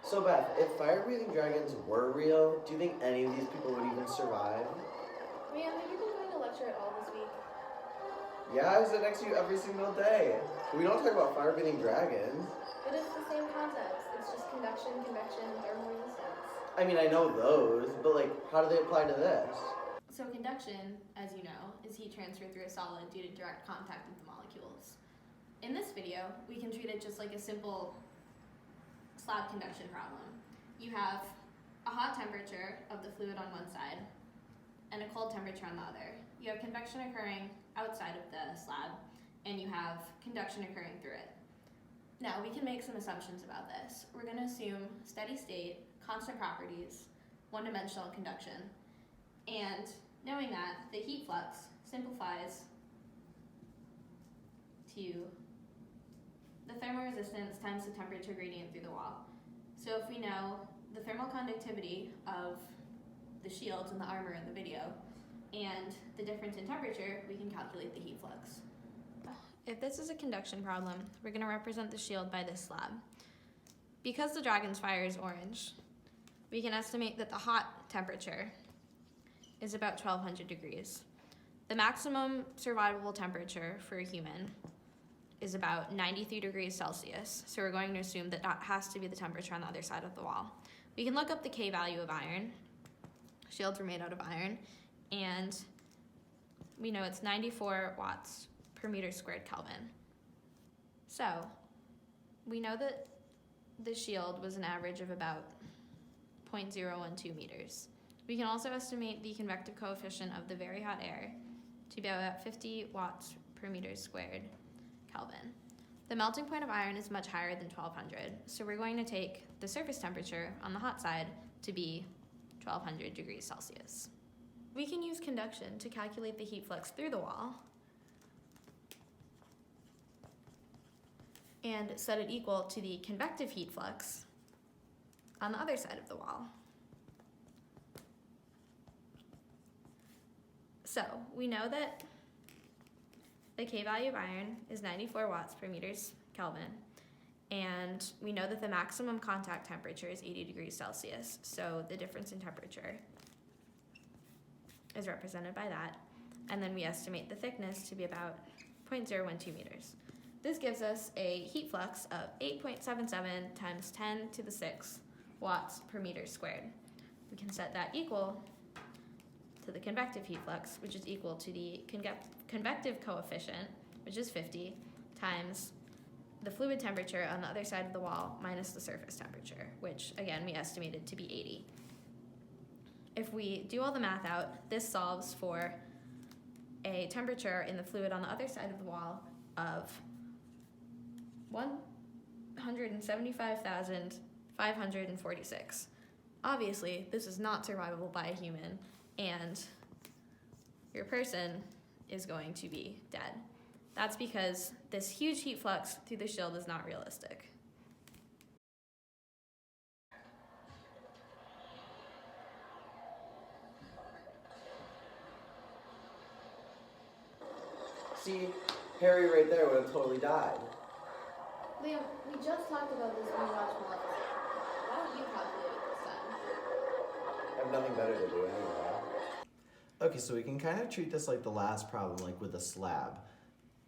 So Beth, if fire-breathing dragons were real, do you think any of these people would even survive? Man, have you been going to lecture at all this week? Yeah, I sit next to you every single day. We don't talk about fire-breathing dragons. But it's the same concepts. It's just conduction, convection, and thermal resistance. I mean, I know those, but like, how do they apply to this? So conduction, as you know, is heat transfer through a solid due to direct contact with the molecules. In this video, we can treat it just like a simple slab conduction problem. You have a hot temperature of the fluid on one side and a cold temperature on the other. You have convection occurring outside of the slab, and you have conduction occurring through it. Now, we can make some assumptions about this. We're going to assume steady state, constant properties, one-dimensional conduction, and knowing that, the heat flux simplifies to the thermal resistance times the temperature gradient through the wall. So if we know the thermal conductivity of the shields and the armor in the video and the difference in temperature, we can calculate the heat flux. If this is a conduction problem, we're going to represent the shield by this slab. Because the dragon's fire is orange, we can estimate that the hot temperature is about 1200 degrees. The maximum survivable temperature for a human is about 93 degrees Celsius, so we're going to assume that that has to be the temperature on the other side of the wall. We can look up the K value of iron. Shields were made out of iron, and we know it's 94 watts per meter squared Kelvin. So we know that the shield was an average of about 0.012 meters. We can also estimate the convective coefficient of the very hot air to be about 50 watts per meter squared Kelvin. The melting point of iron is much higher than 1200, so we're going to take the surface temperature on the hot side to be 1200 degrees Celsius. We can use conduction to calculate the heat flux through the wall and set it equal to the convective heat flux on the other side of the wall. So we know that the K value of iron is 94 watts per meters Kelvin, and we know that the maximum contact temperature is 80 degrees Celsius, so the difference in temperature is represented by that, and then we estimate the thickness to be about 0.012 meters. This gives us a heat flux of 8.77 times 10 to the 6 watts per meter squared. We can set that equal to the convective heat flux, which is equal to the convective coefficient, which is 50, times the fluid temperature on the other side of the wall minus the surface temperature, which again we estimated to be 80. If we do all the math out, this solves for a temperature in the fluid on the other side of the wall of 175,546. Obviously, this is not survivable by a human, and your person is going to be dead. That's because this huge heat flux through the shield is not realistic. See, Harry right there would have totally died. Liam, we just talked about this when we watched Maleficent. Why don't you calculate it this time? I have nothing better to do anyway. Okay, so we can kind of treat this like the last problem, like with a slab.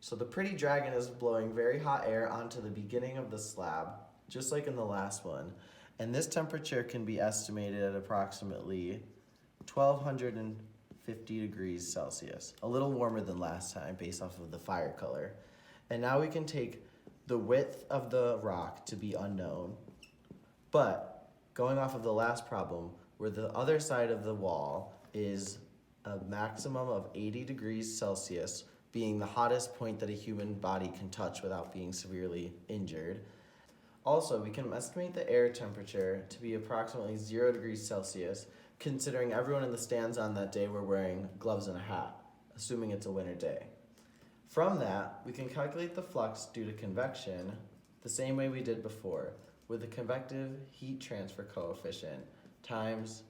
So the pretty dragon is blowing very hot air onto the beginning of the slab, just like in the last one. And this temperature can be estimated at approximately 1250 degrees Celsius, a little warmer than last time based off of the fire color. And now we can take the width of the rock to be unknown, but going off of the last problem, where the other side of the wall is a maximum of 80 degrees Celsius, being the hottest point that a human body can touch without being severely injured. Also, we can estimate the air temperature to be approximately 0 degrees Celsius, considering everyone in the stands on that day were wearing gloves and a hat, assuming it's a winter day. From that, we can calculate the flux due to convection the same way we did before, with the convective heat transfer coefficient times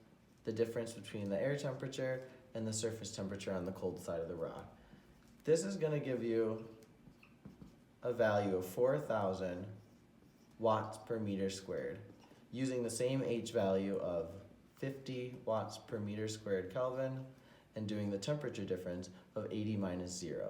the difference between the air temperature and the surface temperature on the cold side of the rock. This is going to give you a value of 4,000 watts per meter squared. using the same H value of 50 watts per meter squared Kelvin and doing the temperature difference of 80 minus 0.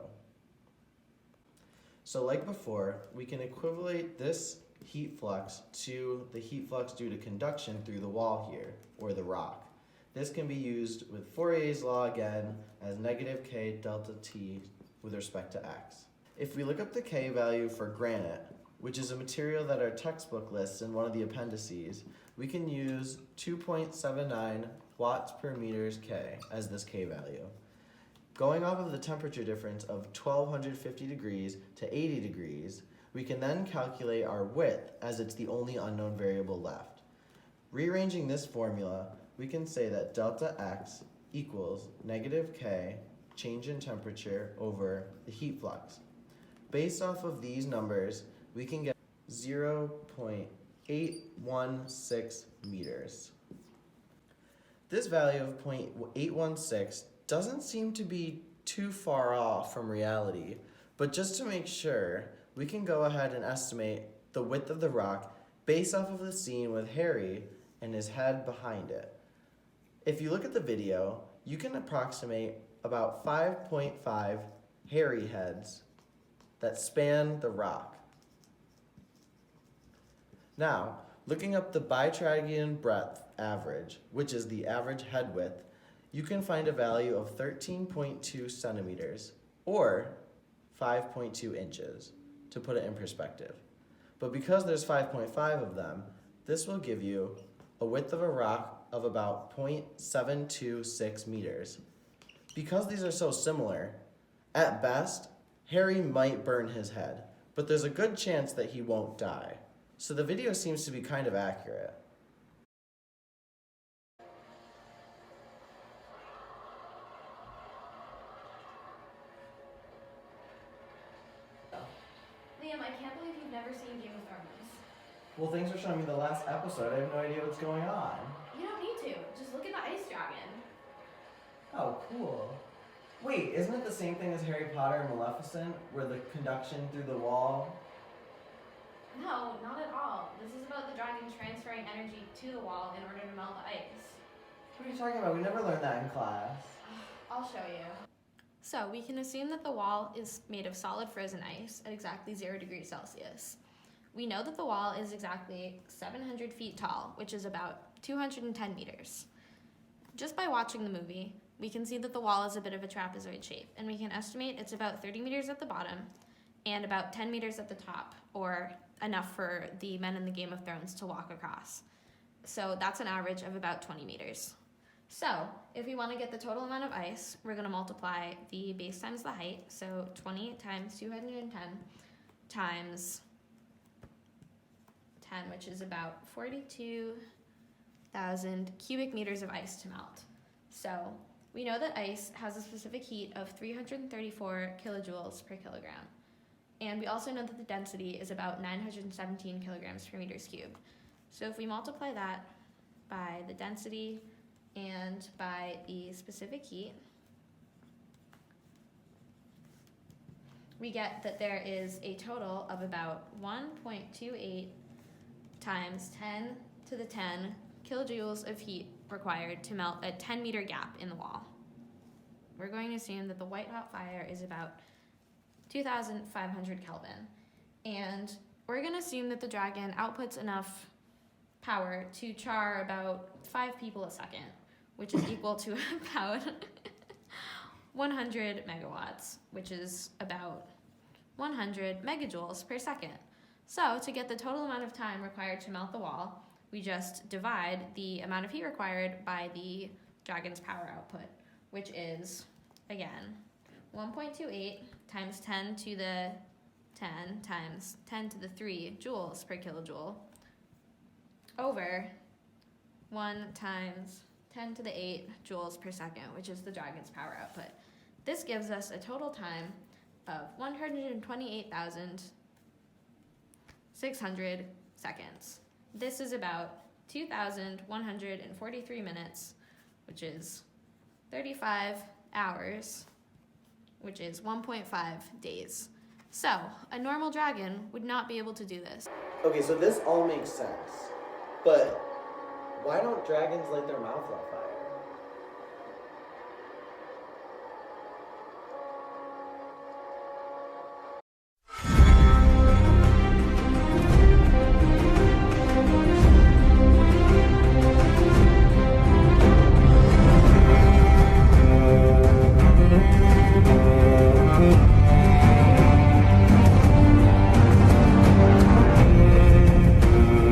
So like before, we can equivalent this heat flux to the heat flux due to conduction through the wall here, or the rock. This can be used with Fourier's law again as negative K delta T with respect to X. If we look up the K value for granite, which is a material that our textbook lists in one of the appendices, we can use 2.79 watts per meters K as this K value. Going off of the temperature difference of 1250 degrees to 80 degrees, we can then calculate our width as it's the only unknown variable left. Rearranging this formula, we can say that delta X equals negative K change in temperature over the heat flux. Based off of these numbers, we can get 0.816 meters. This value of 0.816 doesn't seem to be too far off from reality, but just to make sure, we can go ahead and estimate the width of the rock based off of the scene with Harry and his head behind it. If you look at the video, you can approximate about 5.5 Harry heads that span the rock. Now, looking up the bitragian breadth average, which is the average head width, you can find a value of 13.2 centimeters, or 5.2 inches, to put it in perspective. But because there's 5.5 of them, this will give you a width of a rock of about 0.726 meters. Because these are so similar, at best, Harry might burn his head, but there's a good chance that he won't die. So the video seems to be kind of accurate. Liam, I can't believe you've never seen Game of Thrones. Well, thanks for showing me the last episode. I have no idea what's going on. You don't need to. Just look at the ice dragon. Oh, cool. Wait, isn't it the same thing as Harry Potter and Maleficent, where the conduction through the wall? No, not at all. This is about the dragon transferring energy to the wall in order to melt the ice. What are you talking about? We never learned that in class. I'll show you. So we can assume that the wall is made of solid frozen ice at exactly 0 degrees Celsius. We know that the wall is exactly 700 feet tall, which is about 210 meters. Just by watching the movie, we can see that the wall is a bit of a trapezoid shape, and we can estimate it's about 30 meters at the bottom and about 10 meters at the top, or enough for the men in the Game of Thrones to walk across. So that's an average of about 20 meters. So if we want to get the total amount of ice, we're going to multiply the base times the height, so 20 times 210 times 10, which is about 42,000 cubic meters of ice to melt. So we know that ice has a specific heat of 334 kilojoules per kilogram. And we also know that the density is about 917 kilograms per meters cubed. So if we multiply that by the density and by the specific heat, we get that there is a total of about 1.28 times 10 to the 10 kilojoules of heat required to melt a 10-meter gap in the wall. We're going to assume that the white-hot fire is about 2,500 Kelvin. And we're going to assume that the dragon outputs enough power to char about 5 people a second, which is equal to about 100 megawatts, which is about 100 megajoules per second. So to get the total amount of time required to melt the wall, we just divide the amount of heat required by the dragon's power output, which is, again, 1.28 times 10 to the 10 times 10 to the 3 joules per kilojoule over 1 times 10 to the 8 joules per second, which is the dragon's power output. This gives us a total time of 128,600 seconds. This is about 2,143 minutes, which is 35 hours, which is 1.5 days. So, a normal dragon would not be able to do this. Okay, so this all makes sense. But why don't dragons light their mouths on fire?